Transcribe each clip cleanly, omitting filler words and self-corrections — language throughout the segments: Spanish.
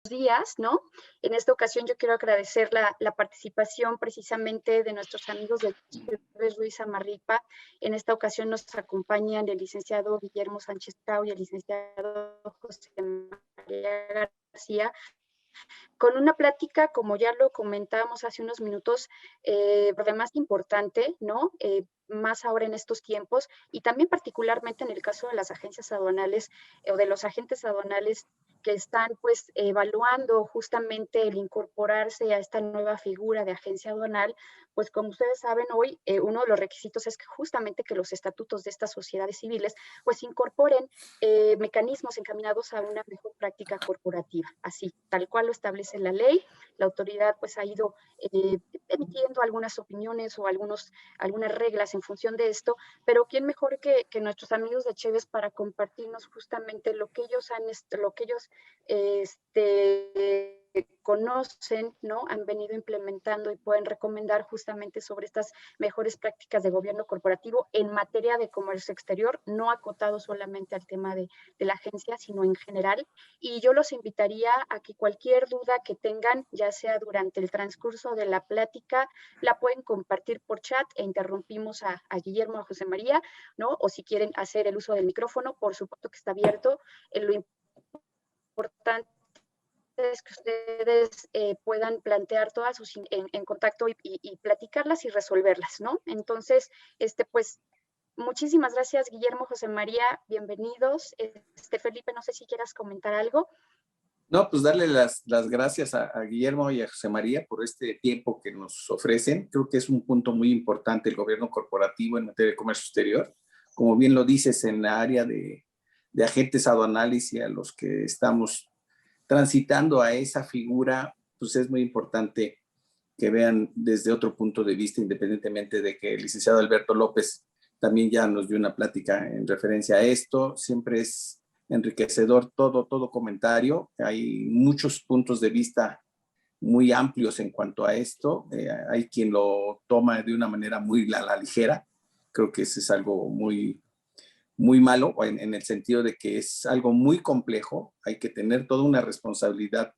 días, ¿no? En esta ocasión yo quiero agradecer la participación precisamente de nuestros amigos de Cheves Ruiz Amarripa. En esta ocasión nos acompañan el licenciado Guillermo Sánchez Cao y el licenciado José María García, con una plática, como ya lo comentábamos hace unos minutos, además importante, ¿no? Más ahora en estos tiempos, y también particularmente en el caso de las agencias aduanales o de los agentes aduanales que están pues evaluando justamente el incorporarse a esta nueva figura de agencia aduanal, pues como ustedes saben hoy, uno de los requisitos es que justamente que los estatutos de estas sociedades civiles pues incorporen mecanismos encaminados a una mejor práctica corporativa, así, tal cual lo establece la ley. La autoridad pues ha ido emitiendo algunas opiniones o algunas reglas en función de esto, pero quién mejor que nuestros amigos de Cheves para compartirnos justamente lo que ellos conocen, ¿no? Han venido implementando y pueden recomendar justamente sobre estas mejores prácticas de gobierno corporativo en materia de comercio exterior, no acotado solamente al tema de la agencia, sino en general. Y yo los invitaría a que cualquier duda que tengan, ya sea durante el transcurso de la plática, la pueden compartir por chat e interrumpimos a Guillermo, a José María, ¿no? O si quieren hacer el uso del micrófono, por supuesto que está abierto. Lo importante es que ustedes puedan plantear todas sus en contacto y platicarlas y resolverlas, ¿no? Entonces, pues, muchísimas gracias, Guillermo, José María, bienvenidos. Felipe, no sé si quieras comentar algo. No, pues darle las gracias a Guillermo y a José María por este tiempo que nos ofrecen. Creo que es un punto muy importante el gobierno corporativo en materia de comercio exterior. Como bien lo dices, en la área de agentes aduanales y a los que estamos transitando a esa figura, pues es muy importante que vean desde otro punto de vista, independientemente de que el licenciado Alberto López también ya nos dio una plática en referencia a esto. Siempre es enriquecedor todo comentario. Hay muchos puntos de vista muy amplios en cuanto a esto. Hay quien lo toma de una manera muy a la ligera. Creo que eso es algo muy malo en el sentido de que es algo muy complejo. Hay que tener toda una responsabilidad,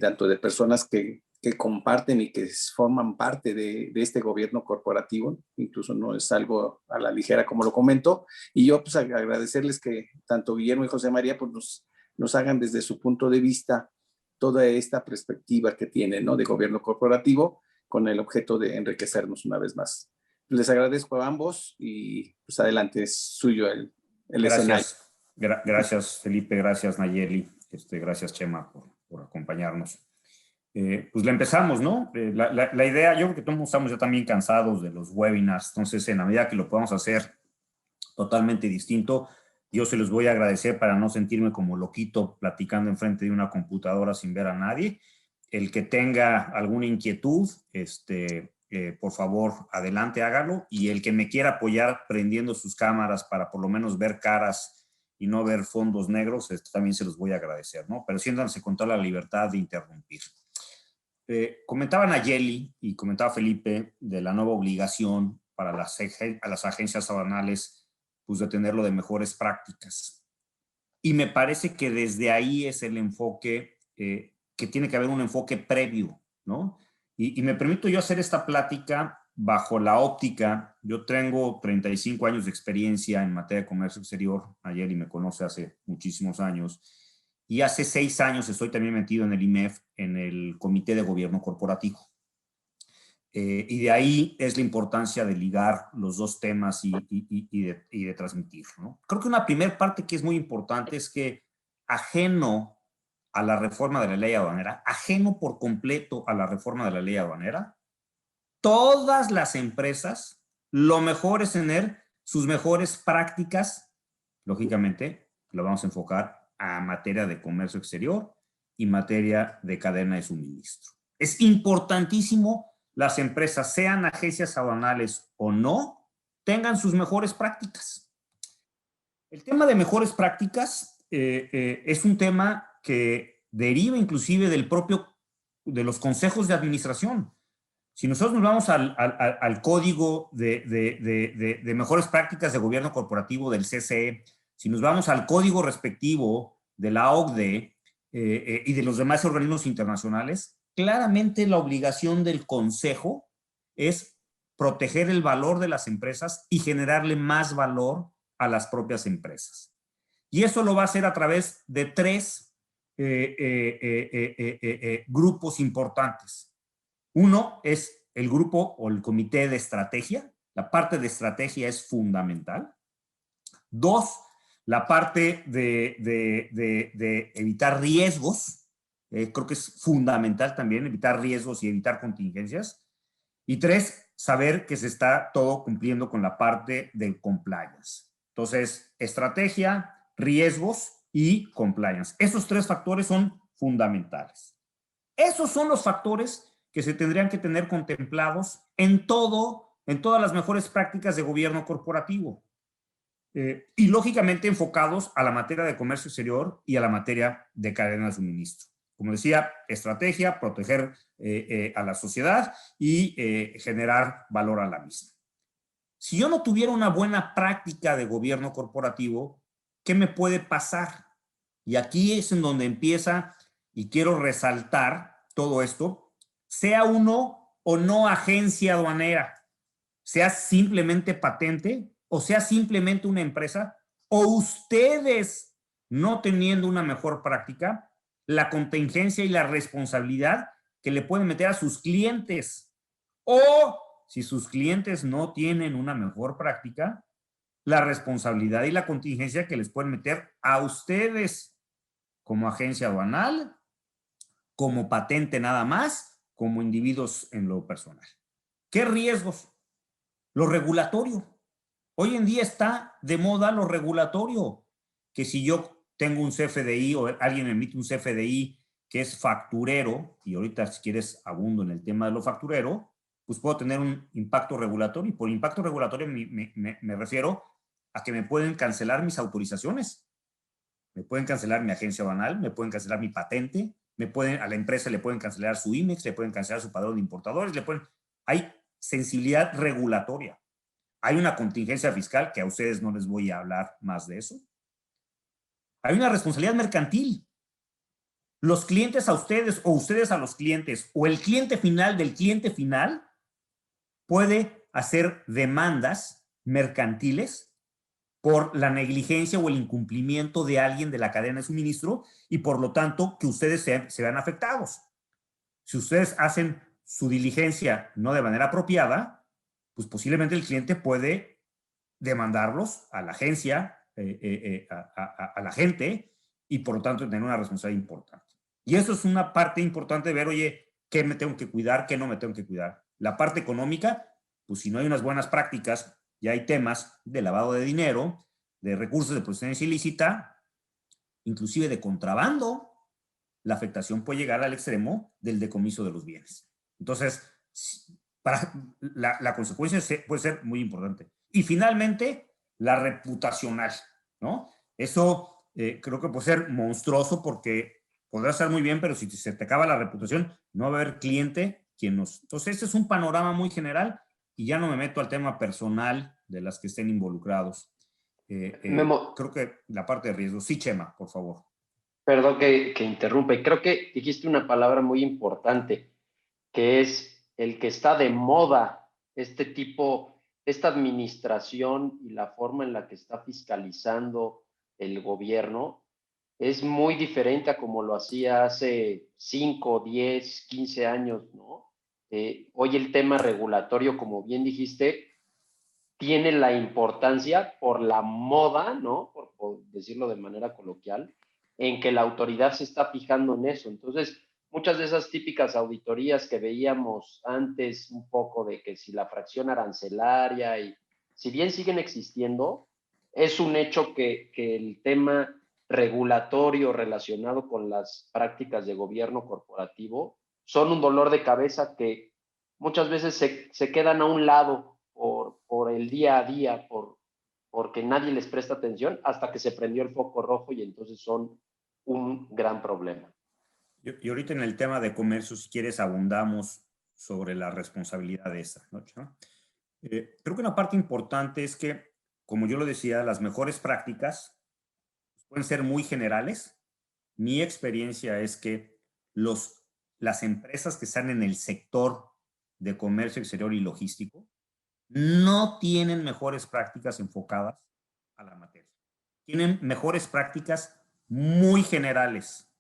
tanto de personas que comparten y que forman parte de este gobierno corporativo. Incluso no es algo a la ligera, como lo comento. Y yo pues agradecerles que tanto Guillermo y José María pues nos hagan desde su punto de vista toda esta perspectiva que tienen, ¿no?, de gobierno corporativo, con el objeto de enriquecernos una vez más. Les agradezco a ambos y pues adelante, es suyo el escenario. Gracias, Felipe, gracias, Nayeli, gracias, Chema, por acompañarnos. Pues la empezamos, ¿no? La idea, yo creo que todos estamos ya también cansados de los webinars, entonces en la medida que lo podamos hacer totalmente distinto, yo se los voy a agradecer para no sentirme como loquito platicando enfrente de una computadora sin ver a nadie. El que tenga alguna inquietud, por favor, adelante, hágalo. Y el que me quiera apoyar prendiendo sus cámaras para por lo menos ver caras y no ver fondos negros, también se los voy a agradecer, ¿no? Pero siéntanse con toda la libertad de interrumpir. Comentaban Nayeli y comentaba Felipe de la nueva obligación para a las agencias aduanales, pues de tenerlo de mejores prácticas. Y me parece que desde ahí es el enfoque, que tiene que haber un enfoque previo, ¿no? Y me permito yo hacer esta plática bajo la óptica. Yo tengo 35 años de experiencia en materia de comercio exterior. Nayeli me conoce hace muchísimos años. Y hace 6 años estoy también metido en el IMEF, en el Comité de Gobierno Corporativo. Y de ahí es la importancia de ligar los dos temas y de transmitir, ¿no? Creo que una primera parte que es muy importante es que, ajeno a la reforma de la ley aduanera, ajeno por completo a la reforma de la ley aduanera, todas las empresas, lo mejor es tener sus mejores prácticas, lógicamente, lo vamos a enfocar a materia de comercio exterior y materia de cadena de suministro. Es importantísimo las empresas, sean agencias aduanales o no, tengan sus mejores prácticas. El tema de mejores prácticas es un tema que deriva inclusive de los consejos de administración. Si nosotros nos vamos al código de mejores prácticas de gobierno corporativo del CCE, si nos vamos al código respectivo de la OCDE, y de los demás organismos internacionales, claramente la obligación del Consejo es proteger el valor de las empresas y generarle más valor a las propias empresas. Y eso lo va a hacer a través de tres grupos importantes. Uno es el grupo o el comité de estrategia. La parte de estrategia es fundamental. Dos, la parte de evitar riesgos. Creo que es fundamental también evitar riesgos y evitar contingencias. Y tres, saber que se está todo cumpliendo con la parte del compliance. Entonces, estrategia, riesgos y compliance. Esos tres factores son fundamentales. Esos son los factores que se tendrían que tener contemplados en todas las mejores prácticas de gobierno corporativo. Y lógicamente enfocados a la materia de comercio exterior y a la materia de cadena de suministro. Como decía, estrategia, proteger a la sociedad y generar valor a la misma. Si yo no tuviera una buena práctica de gobierno corporativo, ¿qué me puede pasar? Y aquí es en donde empieza, y quiero resaltar todo esto, sea uno o no agencia aduanera, sea simplemente patente, o sea simplemente una empresa, o ustedes no teniendo una mejor práctica, la contingencia y la responsabilidad que le pueden meter a sus clientes. O si sus clientes no tienen una mejor práctica, la responsabilidad y la contingencia que les pueden meter a ustedes como agencia aduanal, como patente nada más, como individuos en lo personal. ¿Qué riesgos? Lo regulatorio. Hoy en día está de moda lo regulatorio, que si yo tengo un CFDI o alguien emite un CFDI que es facturero, y ahorita si quieres abundo en el tema de lo facturero, pues puedo tener un impacto regulatorio. Y por impacto regulatorio me refiero a que me pueden cancelar mis autorizaciones, me pueden cancelar mi agencia aduanal, me pueden cancelar mi patente, a la empresa le pueden cancelar su IMEX, le pueden cancelar su padrón de importadores, hay sensibilidad regulatoria. Hay una contingencia fiscal, que a ustedes no les voy a hablar más de eso. Hay una responsabilidad mercantil. Los clientes a ustedes o ustedes a los clientes o el cliente final del cliente final puede hacer demandas mercantiles por la negligencia o el incumplimiento de alguien de la cadena de suministro y por lo tanto que ustedes se vean afectados. Si ustedes hacen su diligencia no de manera apropiada, pues posiblemente el cliente puede demandarlos a la agencia, a la gente, y por lo tanto tener una responsabilidad importante. Y eso es una parte importante de ver, oye, ¿qué me tengo que cuidar? ¿Qué no me tengo que cuidar? La parte económica, pues si no hay unas buenas prácticas, ya hay temas de lavado de dinero, de recursos de procedencia ilícita, inclusive de contrabando. La afectación puede llegar al extremo del decomiso de los bienes. Entonces, la consecuencia puede ser muy importante. Y finalmente, la reputacional, ¿no? Eso creo que puede ser monstruoso porque podrá estar muy bien, pero si se te acaba la reputación, no va a haber cliente quien nos... Entonces, este es un panorama muy general y ya no me meto al tema personal de las que estén involucrados. Creo que la parte de riesgo. Sí, Chema, por favor. Perdón que interrumpe. Creo que dijiste una palabra muy importante, que es el que está de moda esta administración y la forma en la que está fiscalizando el gobierno es muy diferente a como lo hacía hace 5, 10, 15 años, ¿no? Hoy el tema regulatorio, como bien dijiste, tiene la importancia por la moda, ¿no? Por decirlo de manera coloquial, en que la autoridad se está fijando en eso. Entonces, muchas de esas típicas auditorías que veíamos antes, un poco de que si la fracción arancelaria, y si bien siguen existiendo, es un hecho que el tema regulatorio relacionado con las prácticas de gobierno corporativo son un dolor de cabeza que muchas veces se quedan a un lado por el día a día, porque nadie les presta atención hasta que se prendió el foco rojo y entonces son un gran problema. Y ahorita en el tema de comercio, si quieres, abundamos sobre la responsabilidad de esta, ¿no? Creo que una parte importante es que, como yo lo decía, las mejores prácticas pueden ser muy generales mi experiencia es que las empresas que están en el sector de comercio exterior y logístico no tienen mejores prácticas enfocadas a la materia. Tienen mejores prácticas muy generales,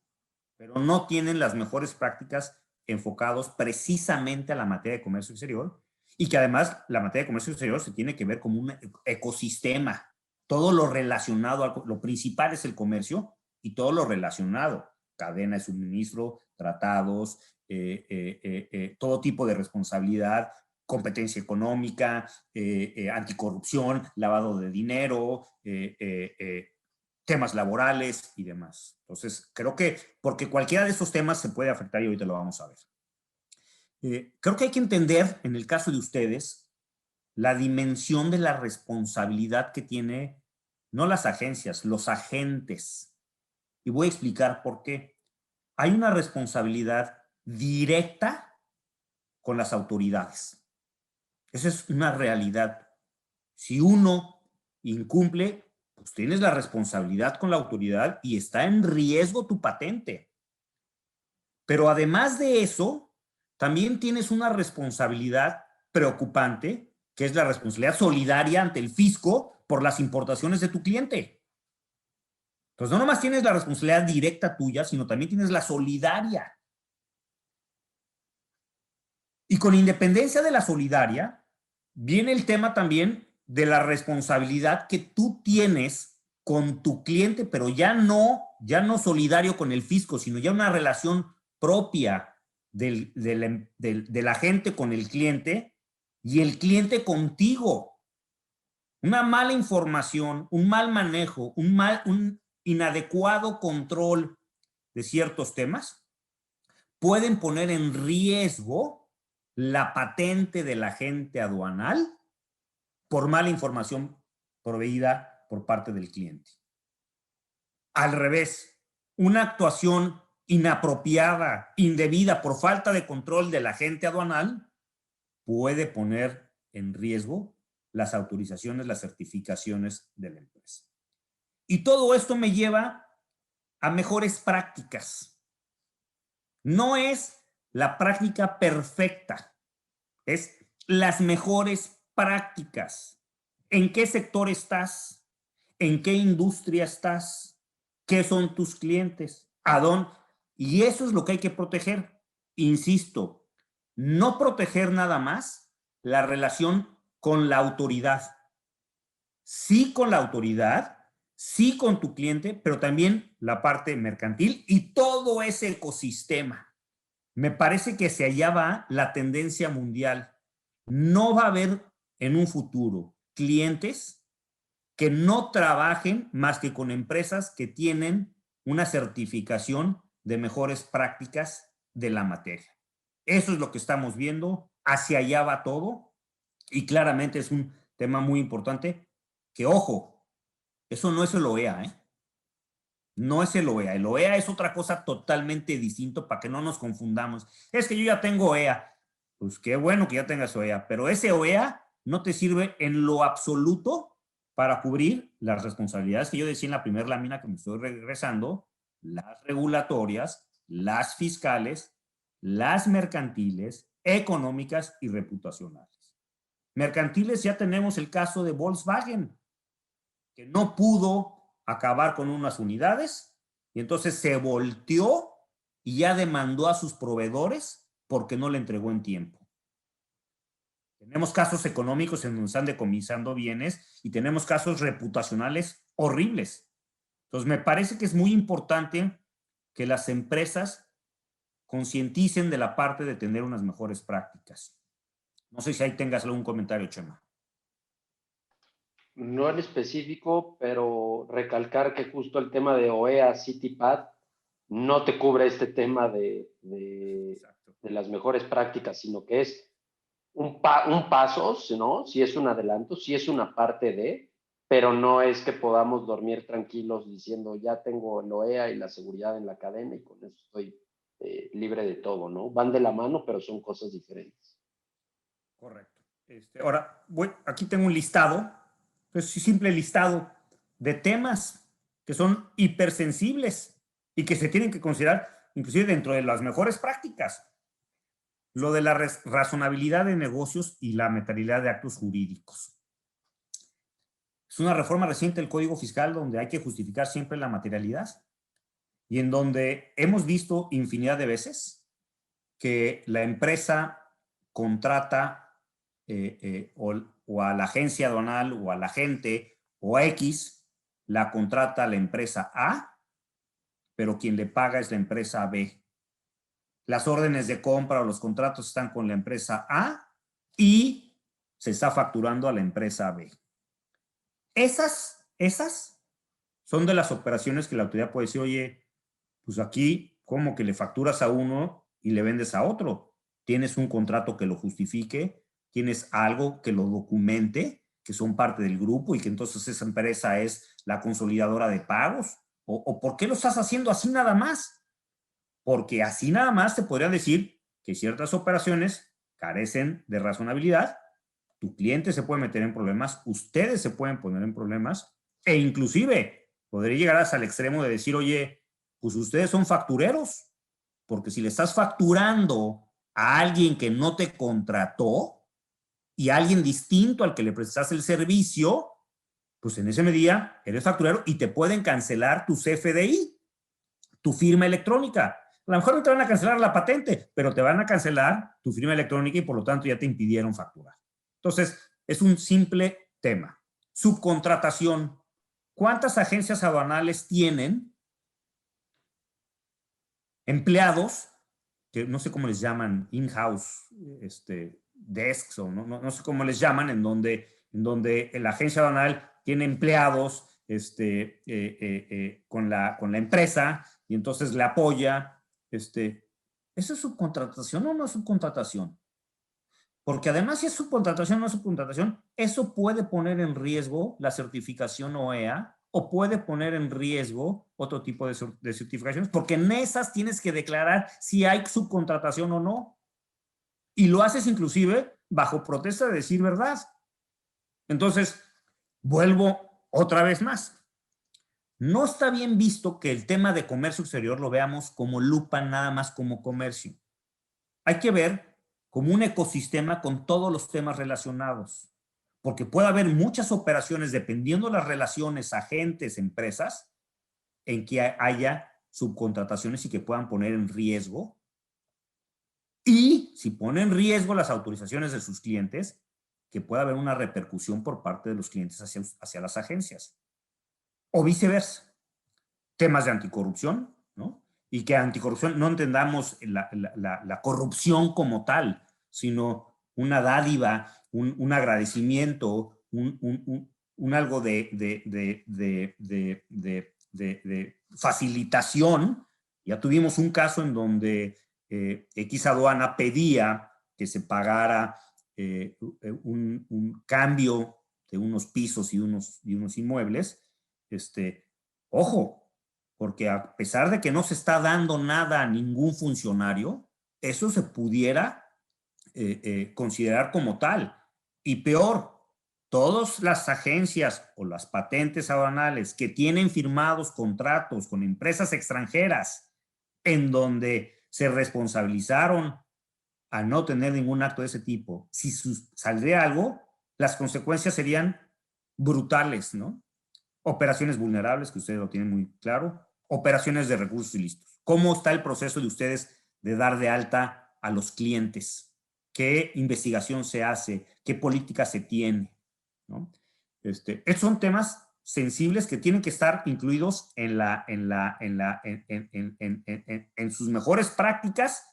pero no tienen las mejores prácticas enfocados precisamente a la materia de comercio exterior, y que además la materia de comercio exterior se tiene que ver como un ecosistema. Todo lo relacionado, lo principal es el comercio y todo lo relacionado, cadena de suministro, tratados, todo tipo de responsabilidad, competencia económica, anticorrupción, lavado de dinero, temas laborales y demás. Entonces, creo que, porque cualquiera de esos temas se puede afectar y ahorita lo vamos a ver. Creo que hay que entender, en el caso de ustedes, la dimensión de la responsabilidad que tiene, no las agencias, los agentes. Y voy a explicar por qué. Hay una responsabilidad directa con las autoridades. Esa es una realidad. Si uno incumple, pues tienes la responsabilidad con la autoridad y está en riesgo tu patente. Pero además de eso, también tienes una responsabilidad preocupante, que es la responsabilidad solidaria ante el fisco por las importaciones de tu cliente. Entonces, no nomás tienes la responsabilidad directa tuya, sino también tienes la solidaria. Y con independencia de la solidaria, viene el tema también de la responsabilidad que tú tienes con tu cliente, pero ya no solidario con el fisco, sino ya una relación propia del agente con el cliente y el cliente contigo. Una mala información, un mal manejo, un inadecuado control de ciertos temas pueden poner en riesgo la patente del agente aduanal por mala información proveída por parte del cliente. Al revés, una actuación inapropiada, indebida, por falta de control del agente aduanal, puede poner en riesgo las autorizaciones, las certificaciones de la empresa. Y todo esto me lleva a mejores prácticas. No es la práctica perfecta, es las mejores prácticas. ¿En qué sector estás? ¿En qué industria estás? ¿Qué son tus clientes? ¿A dónde? Y eso es lo que hay que proteger. Insisto, no proteger nada más la relación con la autoridad. Sí con la autoridad, sí con tu cliente, pero también la parte mercantil y todo ese ecosistema. Me parece que hacia allá va la tendencia mundial. No va a haber en un futuro clientes que no trabajen más que con empresas que tienen una certificación de mejores prácticas de la materia. Eso es lo que estamos viendo, hacia allá va todo y claramente es un tema muy importante que, ojo, eso no es el OEA, ¿eh? No es el OEA. El OEA es otra cosa totalmente distinto para que no nos confundamos. Es que yo ya tengo OEA. Pues qué bueno que ya tengas OEA, pero ese OEA no te sirve en lo absoluto para cubrir las responsabilidades que yo decía en la primera lámina que me estoy regresando, las regulatorias, las fiscales, las mercantiles, económicas y reputacionales. Mercantiles, ya tenemos el caso de Volkswagen, que no pudo acabar con unas unidades y entonces se volteó y ya demandó a sus proveedores porque no le entregó en tiempo. Tenemos casos económicos en donde están decomisando bienes y tenemos casos reputacionales horribles. Entonces, me parece que es muy importante que las empresas concienticen de la parte de tener unas mejores prácticas. No sé si ahí tengas algún comentario, Chema. No en específico, pero recalcar que justo el tema de OEA CityPad no te cubre este tema de las mejores prácticas, sino que es un paso, ¿no? Si es un adelanto, si es una parte de, pero no es que podamos dormir tranquilos diciendo ya tengo el OEA y la seguridad en la cadena y con eso estoy libre de todo, ¿no? Van de la mano, pero son cosas diferentes. Correcto. Ahora, aquí tengo un listado, pues simple listado de temas que son hipersensibles y que se tienen que considerar inclusive dentro de las mejores prácticas. Lo de la razonabilidad de negocios y la materialidad de actos jurídicos. Es una reforma reciente del Código Fiscal donde hay que justificar siempre la materialidad y en donde hemos visto infinidad de veces que la empresa contrata o a la agencia aduanal o al agente o a X, la contrata la empresa A, pero quien le paga es la empresa B. Las órdenes de compra o los contratos están con la empresa A y se está facturando a la empresa B. Esas son de las operaciones que la autoridad puede decir, oye, pues aquí, ¿cómo que le facturas a uno y le vendes a otro? Tienes un contrato que lo justifique, tienes algo que lo documente, que son parte del grupo y que entonces esa empresa es la consolidadora de pagos. ¿O por qué lo estás haciendo así nada más? Porque así nada más te podría decir que ciertas operaciones carecen de razonabilidad, tu cliente se puede meter en problemas, ustedes se pueden poner en problemas e inclusive podría llegar hasta el extremo de decir, oye, pues ustedes son factureros, porque si le estás facturando a alguien que no te contrató y a alguien distinto al que le prestaste el servicio, pues en ese medida eres facturero y te pueden cancelar tu CFDI, tu firma electrónica. A lo mejor no te van a cancelar la patente, pero te van a cancelar tu firma electrónica y por lo tanto ya te impidieron facturar. Entonces, es un simple tema. Subcontratación. ¿Cuántas agencias aduanales tienen empleados, que no sé cómo les llaman, in-house, desks, o no sé cómo les llaman, en donde la agencia aduanal tiene empleados con la empresa y entonces le apoya? ¿Eso es subcontratación o no es subcontratación? Porque además, si es subcontratación o no es subcontratación, eso puede poner en riesgo la certificación OEA o puede poner en riesgo otro tipo de certificaciones, porque en esas tienes que declarar si hay subcontratación o no. Y lo haces inclusive bajo protesta de decir verdad. Entonces, vuelvo otra vez más. No está bien visto que el tema de comercio exterior lo veamos como lupa, nada más como comercio. Hay que ver como un ecosistema con todos los temas relacionados, porque puede haber muchas operaciones dependiendo de las relaciones agentes, empresas, en que haya subcontrataciones y que puedan poner en riesgo. Y si pone en riesgo las autorizaciones de sus clientes, que pueda haber una repercusión por parte de los clientes hacia las agencias. O viceversa. Temas de anticorrupción, ¿no? Y que anticorrupción no entendamos la corrupción como tal, sino una dádiva, un agradecimiento, un algo de facilitación. Ya tuvimos un caso en donde X aduana pedía que se pagara un cambio de unos pisos y unos inmuebles. Ojo, porque a pesar de que no se está dando nada a ningún funcionario, eso se pudiera considerar como tal. Y peor, todas las agencias o las patentes aduanales que tienen firmados contratos con empresas extranjeras en donde se responsabilizaron a no tener ningún acto de ese tipo, si saldría algo, las consecuencias serían brutales, ¿no? Operaciones vulnerables, que ustedes lo tienen muy claro, operaciones de recursos ilícitos. ¿Cómo está el proceso de ustedes de dar de alta a los clientes? ¿Qué investigación se hace? ¿Qué política se tiene? ¿No? Estos son temas sensibles que tienen que estar incluidos en sus mejores prácticas,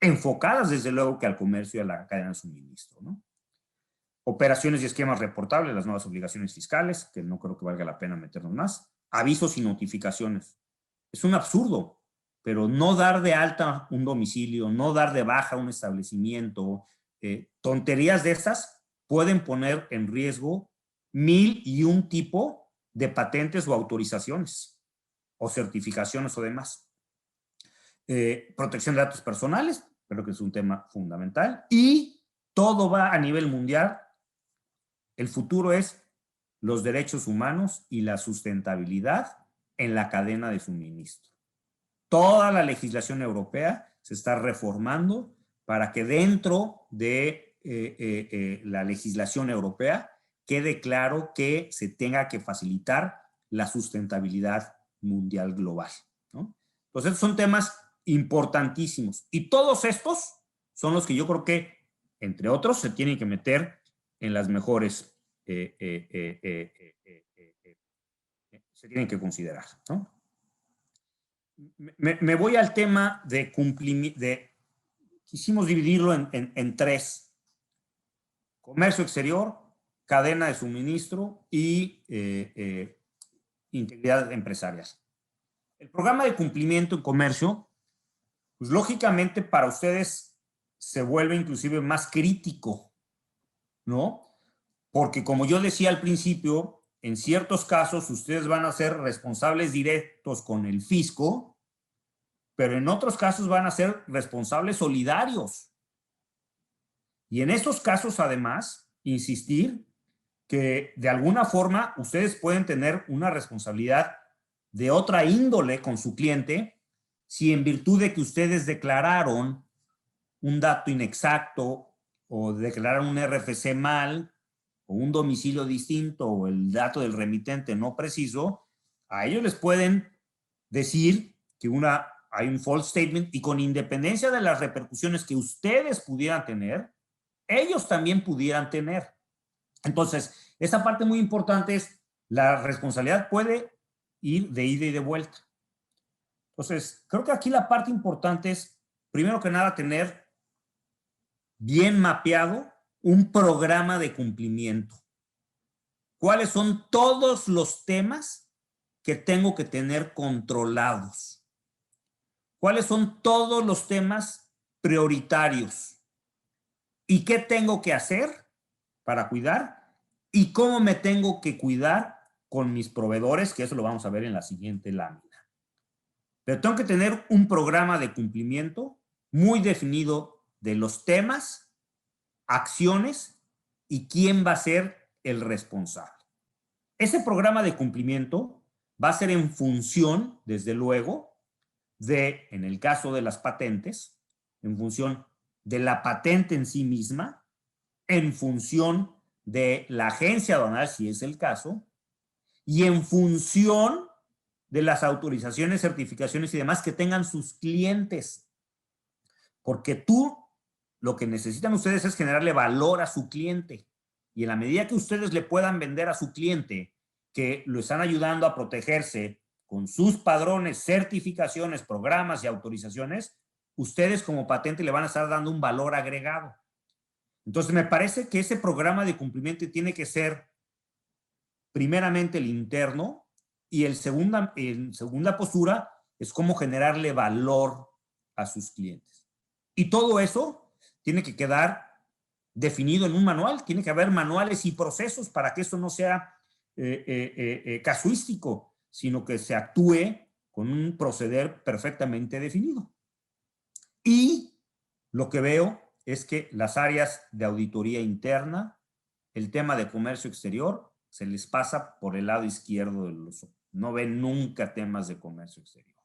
enfocadas desde luego que al comercio y a la cadena de suministro, ¿no? Operaciones y esquemas reportables, las nuevas obligaciones fiscales, que no creo que valga la pena meternos más. Avisos y notificaciones. Es un absurdo, pero no dar de alta un domicilio, no dar de baja un establecimiento, tonterías de estas pueden poner en riesgo 1001 tipo de patentes o autorizaciones o certificaciones o demás. Protección de datos personales, creo que es un tema fundamental, y todo va a nivel mundial. El futuro es los derechos humanos y la sustentabilidad en la cadena de suministro. toda la legislación europea se está reformando para que dentro de la legislación europea quede claro que se tenga que facilitar la sustentabilidad mundial global, ¿no? Entonces son temas importantísimos y todos estos son los que yo creo que, entre otros, se tienen que meter en las mejores, se tienen que considerar, ¿no? Me voy al tema de cumplimiento, quisimos dividirlo en tres: comercio exterior, cadena de suministro y integridad empresarial. El programa de cumplimiento en comercio, pues lógicamente para ustedes se vuelve inclusive más crítico, ¿no? Porque como yo decía al principio, en ciertos casos ustedes van a ser responsables directos con el fisco, pero en otros casos van a ser responsables solidarios. Y en estos casos, además, insistir que de alguna forma ustedes pueden tener una responsabilidad de otra índole con su cliente si en virtud de que ustedes declararon un dato inexacto o declararon un RFC mal o un domicilio distinto o el dato del remitente no preciso, a ellos les pueden decir que hay un false statement y con independencia de las repercusiones que ustedes pudieran tener, ellos también pudieran tener. Entonces, esta parte muy importante es la responsabilidad puede ir de ida y de vuelta. Entonces, creo que aquí la parte importante es, primero que nada, tener bien mapeado un programa de cumplimiento. ¿Cuáles son todos los temas que tengo que tener controlados? ¿Cuáles son todos los temas prioritarios? ¿Y qué tengo que hacer para cuidar? ¿Y cómo me tengo que cuidar con mis proveedores? Que eso lo vamos a ver en la siguiente lámina. Pero tengo que tener un programa de cumplimiento muy definido de los temas, acciones y quién va a ser el responsable. Ese programa de cumplimiento va a ser en función, desde luego, en el caso de las patentes, en función de la patente en sí misma, en función de la agencia aduanal, si es el caso, y en función de las autorizaciones, certificaciones y demás que tengan sus clientes. Porque lo que necesitan ustedes es generarle valor a su cliente. Y en la medida que ustedes le puedan vender a su cliente que lo están ayudando a protegerse con sus padrones, certificaciones, programas y autorizaciones, ustedes como patente le van a estar dando un valor agregado. Entonces, me parece que ese programa de cumplimiento tiene que ser primeramente el interno y en segunda postura es cómo generarle valor a sus clientes. Y todo eso tiene que quedar definido en un manual. Tiene que haber manuales y procesos para que esto no sea casuístico, sino que se actúe con un proceder perfectamente definido. Y lo que veo es que las áreas de auditoría interna, el tema de comercio exterior, se les pasa por el lado izquierdo de los ojos. No ven nunca temas de comercio exterior.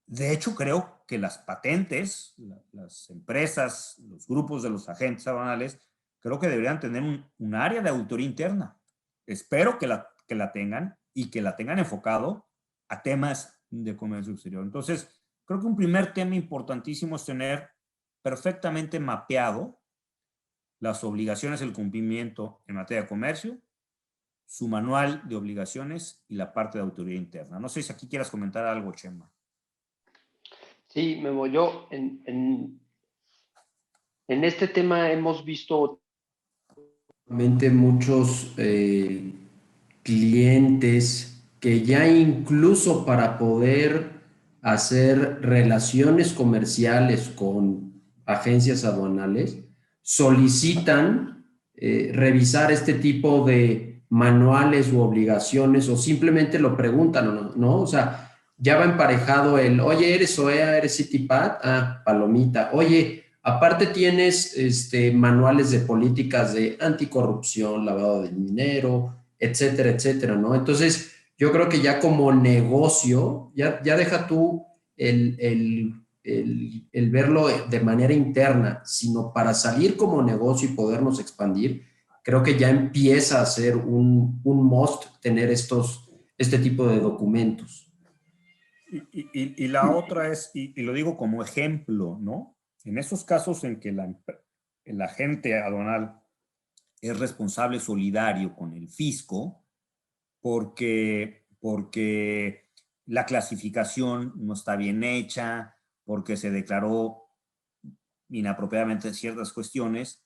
De hecho, creo que las patentes, las empresas, los grupos de los agentes aduanales, creo que deberían tener un área de auditoría interna. Espero que la tengan y que la tengan enfocado a temas de comercio exterior. Entonces, creo que un primer tema importantísimo es tener perfectamente mapeado las obligaciones, el cumplimiento en materia de comercio, su manual de obligaciones y la parte de auditoría interna. No sé si aquí quieras comentar algo, Chema. Sí, Memo, yo en este tema hemos visto muchos clientes que ya incluso para poder hacer relaciones comerciales con agencias aduanales solicitan revisar este tipo de manuales u obligaciones o simplemente lo preguntan, ¿no? O sea, ya va emparejado oye, ¿eres OEA? ¿Eres CITIPAT? Ah, palomita. Oye, aparte tienes manuales de políticas de anticorrupción, lavado de dinero, etcétera, etcétera, ¿no? Entonces, yo creo que ya como negocio, ya deja tú el verlo de manera interna, sino para salir como negocio y podernos expandir, creo que ya empieza a ser un must tener este tipo de documentos. Y la otra es, y lo digo como ejemplo, ¿no? En esos casos en que el agente aduanal es responsable solidario con el fisco, porque la clasificación no está bien hecha, porque se declaró inapropiadamente ciertas cuestiones,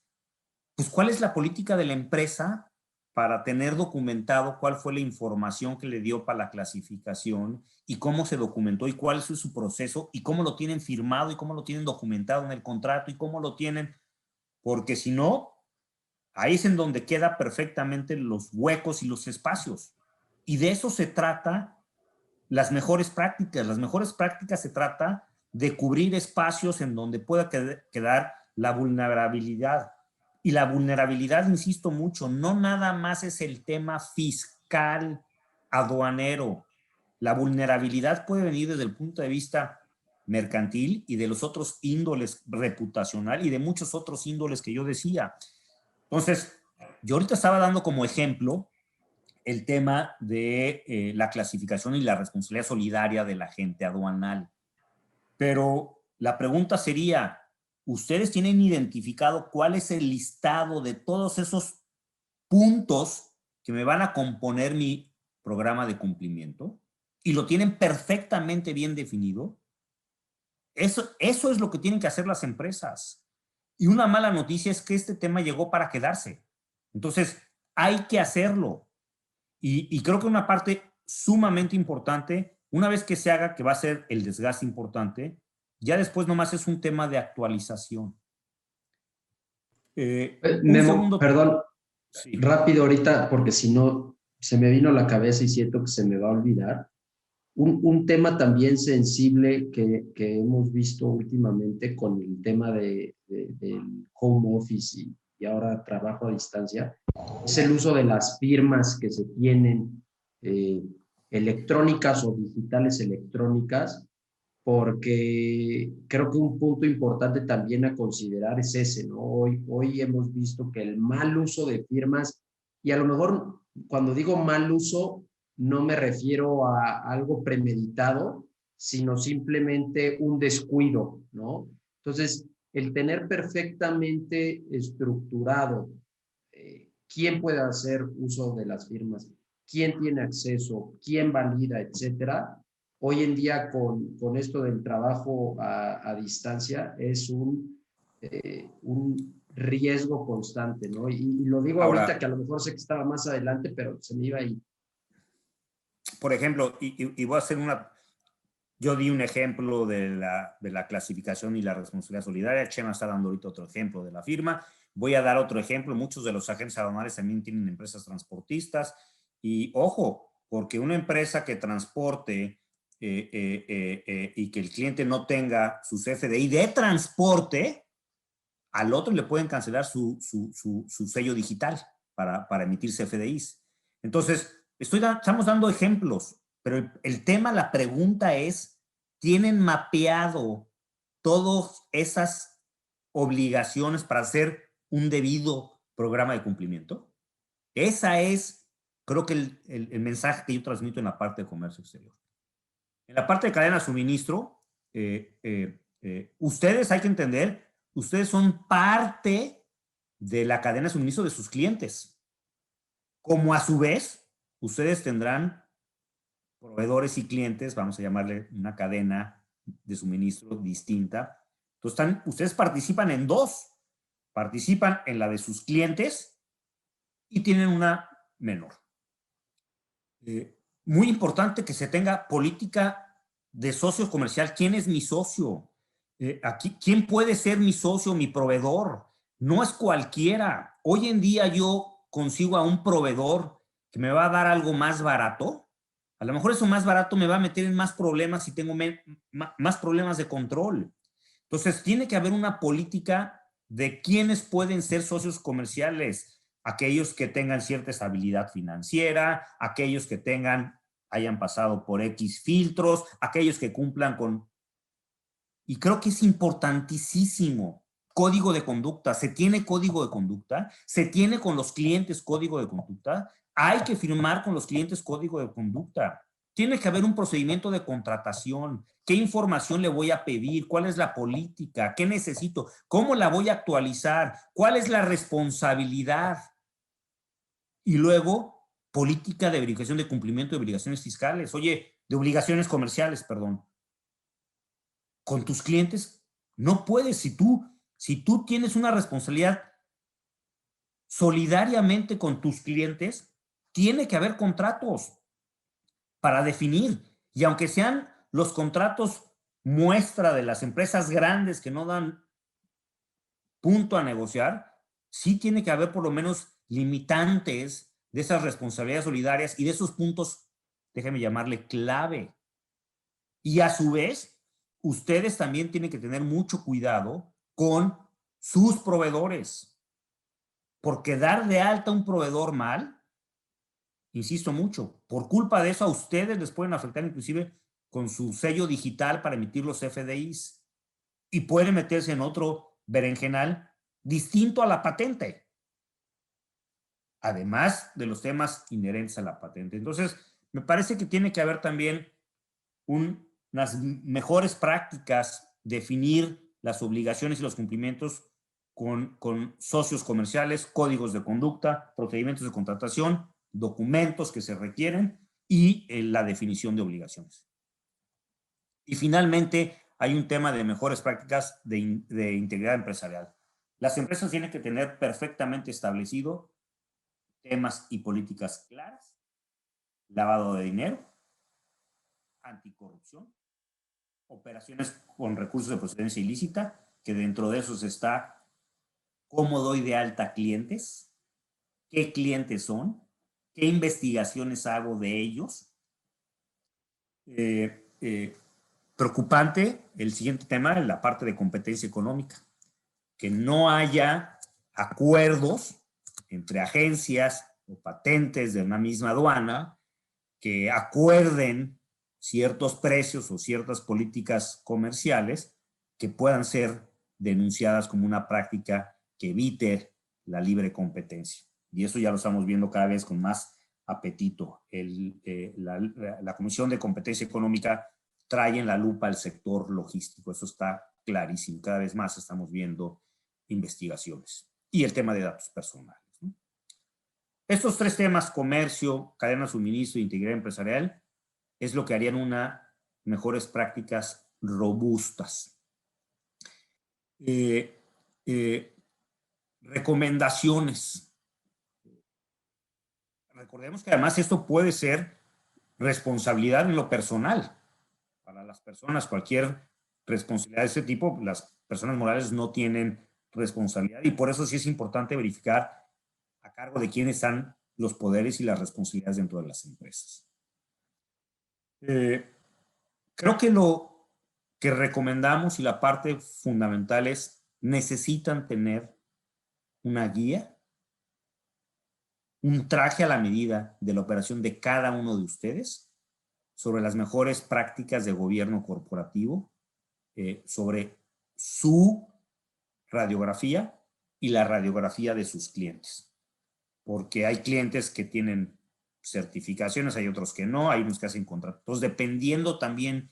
pues ¿cuál es la política de la empresa para tener documentado cuál fue la información que le dio para la clasificación y cómo se documentó y cuál es su proceso y cómo lo tienen firmado y cómo lo tienen documentado en el contrato y cómo lo tienen? Porque si no, ahí es en donde quedan perfectamente los huecos y los espacios. Y de eso se trata las mejores prácticas. Las mejores prácticas se trata de cubrir espacios en donde pueda quedar la vulnerabilidad. Y la vulnerabilidad, insisto mucho, no nada más es el tema fiscal, aduanero. La vulnerabilidad puede venir desde el punto de vista mercantil y de los otros índoles reputacional y de muchos otros índoles que yo decía. Entonces, yo ahorita estaba dando como ejemplo el tema de la clasificación y la responsabilidad solidaria del agente aduanal. Pero la pregunta sería, ¿ustedes tienen identificado cuál es el listado de todos esos puntos que me van a componer mi programa de cumplimiento? ¿Y lo tienen perfectamente bien definido? Eso es lo que tienen que hacer las empresas. Y una mala noticia es que este tema llegó para quedarse. Entonces, hay que hacerlo. Y creo que una parte sumamente importante, una vez que se haga, que va a ser el desgaste importante, ya después nomás es un tema de actualización. Memo, perdón, sí. rápido ahorita, porque si no, se me vino a la cabeza y siento que se me va a olvidar. Un tema también sensible que hemos visto últimamente con el tema del home office y ahora trabajo a distancia, es el uso de las firmas que se tienen electrónicas o digitales electrónicas, porque creo que un punto importante también a considerar es ese, ¿no? Hoy hemos visto que el mal uso de firmas, y a lo mejor cuando digo mal uso, no me refiero a algo premeditado, sino simplemente un descuido, ¿no? Entonces, el tener perfectamente estructurado quién puede hacer uso de las firmas, quién tiene acceso, quién valida, etcétera. Hoy en día con esto del trabajo a distancia es un riesgo constante, ¿no? Y lo digo Ahora, ahorita que a lo mejor sé que estaba más adelante, pero se me iba ahí. Por ejemplo, y voy a hacer yo di un ejemplo de la clasificación y la responsabilidad solidaria. Chema está dando ahorita otro ejemplo de la firma. Voy a dar otro ejemplo. Muchos de los agentes aduanales también tienen empresas transportistas. Y ojo, porque una empresa que transporte y que el cliente no tenga su CFDI de transporte, al otro le pueden cancelar su sello digital para emitir CFDIs. Entonces, estamos dando ejemplos, pero el tema, la pregunta es, ¿tienen mapeado todas esas obligaciones para hacer un debido programa de cumplimiento? Esa es, creo que el mensaje que yo transmito en la parte de comercio exterior. En la parte de cadena de suministro, ustedes hay que entender, ustedes son parte de la cadena de suministro de sus clientes. Como a su vez, ustedes tendrán proveedores y clientes, vamos a llamarle una cadena de suministro distinta. Entonces, ustedes participan en dos. Participan en la de sus clientes y tienen una menor. Muy importante que se tenga política de socio comercial. ¿Quién es mi socio? Aquí, ¿quién puede ser mi socio, mi proveedor? No es cualquiera. Hoy en día yo consigo a un proveedor que me va a dar algo más barato. A lo mejor eso más barato me va a meter en más problemas si tengo más problemas de control. Entonces, tiene que haber una política de quiénes pueden ser socios comerciales. Aquellos que tengan cierta estabilidad financiera, aquellos que tengan hayan pasado por X filtros, aquellos que cumplan con... Y creo que es importantísimo. Código de conducta. ¿Se tiene código de conducta? ¿Se tiene con los clientes código de conducta? Hay que firmar con los clientes código de conducta. Tiene que haber un procedimiento de contratación. ¿Qué información le voy a pedir? ¿Cuál es la política? ¿Qué necesito? ¿Cómo la voy a actualizar? ¿Cuál es la responsabilidad? Y luego, política de verificación de cumplimiento de obligaciones fiscales. Oye, de obligaciones comerciales, perdón. Con tus clientes no puedes. Si tú tienes una responsabilidad solidariamente con tus clientes, tiene que haber contratos para definir. Y aunque sean los contratos muestra de las empresas grandes que no dan punto a negociar, sí tiene que haber por lo menos limitantes de esas responsabilidades solidarias y de esos puntos, déjeme llamarle clave. Y a su vez, ustedes también tienen que tener mucho cuidado con sus proveedores, porque dar de alta a un proveedor mal, insisto mucho, por culpa de eso a ustedes les pueden afectar inclusive con su sello digital para emitir los FDIs y pueden meterse en otro berenjenal distinto a la patente, además de los temas inherentes a la patente. Entonces, me parece que tiene que haber también unas mejores prácticas, definir las obligaciones y los cumplimientos con socios comerciales, códigos de conducta, procedimientos de contratación, documentos que se requieren y la definición de obligaciones. Y finalmente, hay un tema de mejores prácticas de integridad empresarial. Las empresas tienen que tener perfectamente establecido temas y políticas claras, lavado de dinero, anticorrupción, operaciones con recursos de procedencia ilícita, que dentro de esos está cómo doy de alta clientes, qué clientes son, qué investigaciones hago de ellos. Preocupante el siguiente tema, la parte de competencia económica, que no haya acuerdos entre agencias o patentes de una misma aduana que acuerden ciertos precios o ciertas políticas comerciales que puedan ser denunciadas como una práctica que evite la libre competencia. Y eso ya lo estamos viendo cada vez con más apetito. La Comisión de Competencia Económica trae en la lupa al sector logístico. Eso está clarísimo. Cada vez más estamos viendo investigaciones. Y el tema de datos personales, ¿no? Estos tres temas, comercio, cadena de suministro e integridad empresarial, es lo que harían unas mejores prácticas robustas. Recomendaciones. Recordemos que además esto puede ser responsabilidad en lo personal. Para las personas, cualquier responsabilidad de ese tipo, las personas morales no tienen responsabilidad y por eso sí es importante verificar a cargo de quiénes están los poderes y las responsabilidades dentro de las empresas. Creo que lo que recomendamos y la parte fundamental es necesitan tener una guía, un traje a la medida de la operación de cada uno de ustedes sobre las mejores prácticas de gobierno corporativo, sobre su radiografía y la radiografía de sus clientes. Porque hay clientes que tienen certificaciones, hay otros que no, hay unos que hacen contratos. Entonces, dependiendo también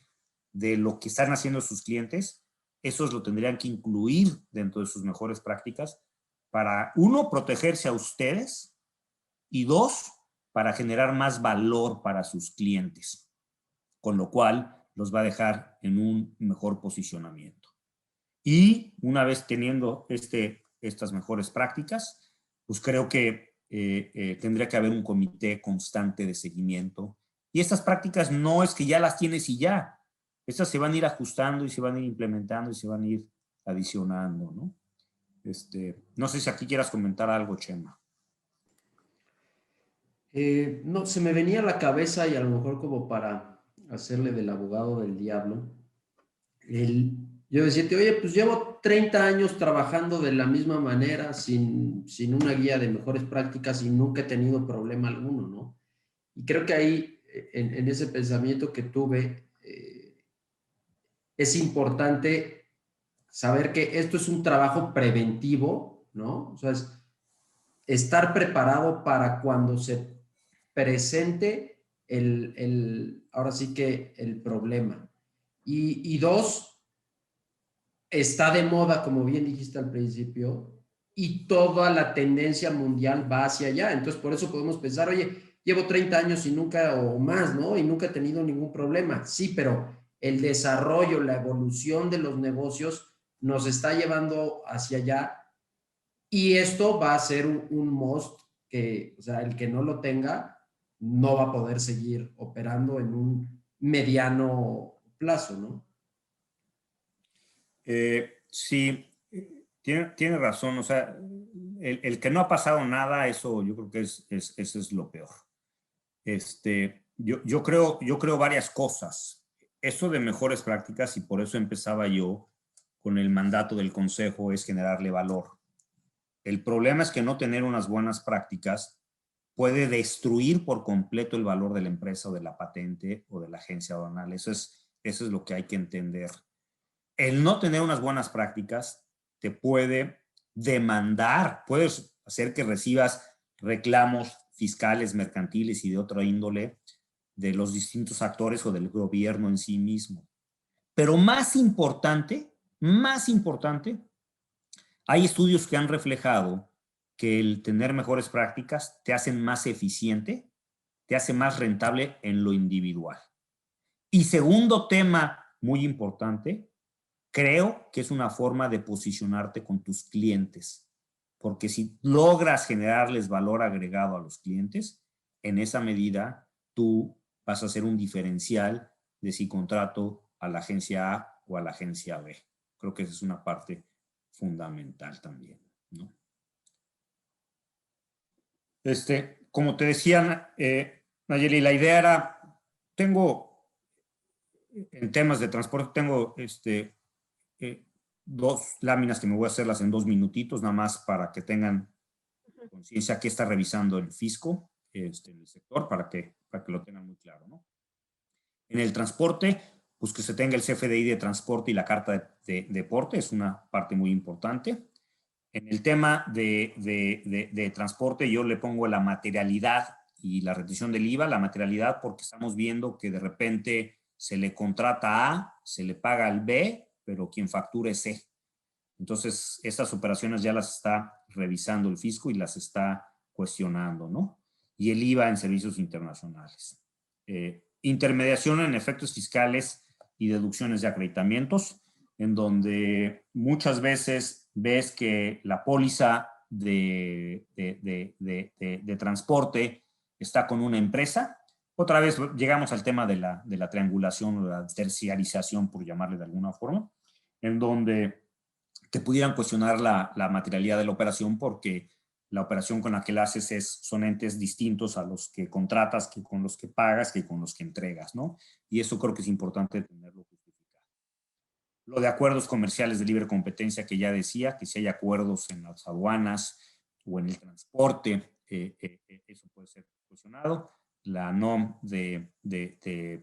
de lo que están haciendo sus clientes, esos lo tendrían que incluir dentro de sus mejores prácticas para, uno, protegerse a ustedes y dos, para generar más valor para sus clientes, con lo cual los va a dejar en un mejor posicionamiento. Y una vez teniendo estas mejores prácticas, pues creo que tendría que haber un comité constante de seguimiento. Y estas prácticas no es que ya las tienes y ya. Estas se van a ir ajustando y se van a ir implementando y se van a ir adicionando, ¿no? No sé si aquí quieras comentar algo, Chema. No, se me venía a la cabeza y a lo mejor como para hacerle del abogado del diablo. Yo decía, oye, pues llevo 30 años trabajando de la misma manera, sin una guía de mejores prácticas y nunca he tenido problema alguno, ¿no? Y creo que ahí en ese pensamiento que tuve, es importante saber que esto es un trabajo preventivo, ¿no? O sea, es estar preparado para cuando se presente ahora sí que el problema. Y dos, está de moda, como bien dijiste al principio, y toda la tendencia mundial va hacia allá. Entonces, por eso podemos pensar, oye, llevo 30 años y nunca, o más, ¿no? Y nunca he tenido ningún problema. Sí, pero el desarrollo, la evolución de los negocios nos está llevando hacia allá y esto va a ser un must que, o sea, el que no lo tenga no va a poder seguir operando en un mediano plazo, ¿no? Sí, tiene razón. O sea, el que no ha pasado nada, eso yo creo que eso es lo peor. Yo creo varias cosas. Eso de mejores prácticas, y por eso empezaba yo con el mandato del consejo, es generarle valor. El problema es que no tener unas buenas prácticas puede destruir por completo el valor de la empresa o de la patente o de la agencia aduanal. Eso es lo que hay que entender. El no tener unas buenas prácticas te puede demandar, puedes hacer que recibas reclamos fiscales, mercantiles y de otra índole de los distintos actores o del gobierno en sí mismo. Pero más importante, hay estudios que han reflejado que el tener mejores prácticas te hacen más eficiente, te hace más rentable en lo individual. Y segundo tema muy importante, creo que es una forma de posicionarte con tus clientes, porque si logras generarles valor agregado a los clientes, en esa medida tú vas a hacer un diferencial de si contrato a la agencia A o a la agencia B. Creo que esa es una parte fundamental también, ¿no? Como te decía, Nayeli, la idea era, en temas de transporte, tengo dos láminas que me voy a hacerlas en 2 minutitos, nada más para que tengan conciencia que está revisando el fisco en el sector, para que lo tengan muy claro, ¿no? En el transporte, pues que se tenga el CFDI de transporte y la carta de deporte, es una parte muy importante. En el tema de transporte, yo le pongo la materialidad y la retención del IVA, la materialidad porque estamos viendo que de repente se le contrata A, se le paga al B, pero quien factura es C. Entonces, estas operaciones ya las está revisando el fisco y las está cuestionando, ¿no? Y el IVA en servicios internacionales. Intermediación en efectos fiscales y deducciones de acreditamientos, en donde muchas veces ves que la póliza de transporte está con una empresa. Otra vez llegamos al tema de la triangulación o la terciarización, por llamarle de alguna forma, en donde te pudieran cuestionar la materialidad de la operación porque la operación con la que la haces son entes distintos a los que contratas, que con los que pagas, que con los que entregas, ¿no? Y eso creo que es importante tenerlo justificado. Lo de acuerdos comerciales de libre competencia que ya decía, que si hay acuerdos en las aduanas o en el transporte, eso puede ser cuestionado. La NOM de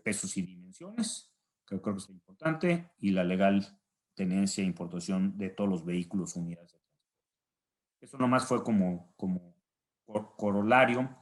pesos y dimensiones, que creo que es importante, y la legal tenencia e importación de todos los vehículos unidades de transporte. Eso nomás fue como corolario.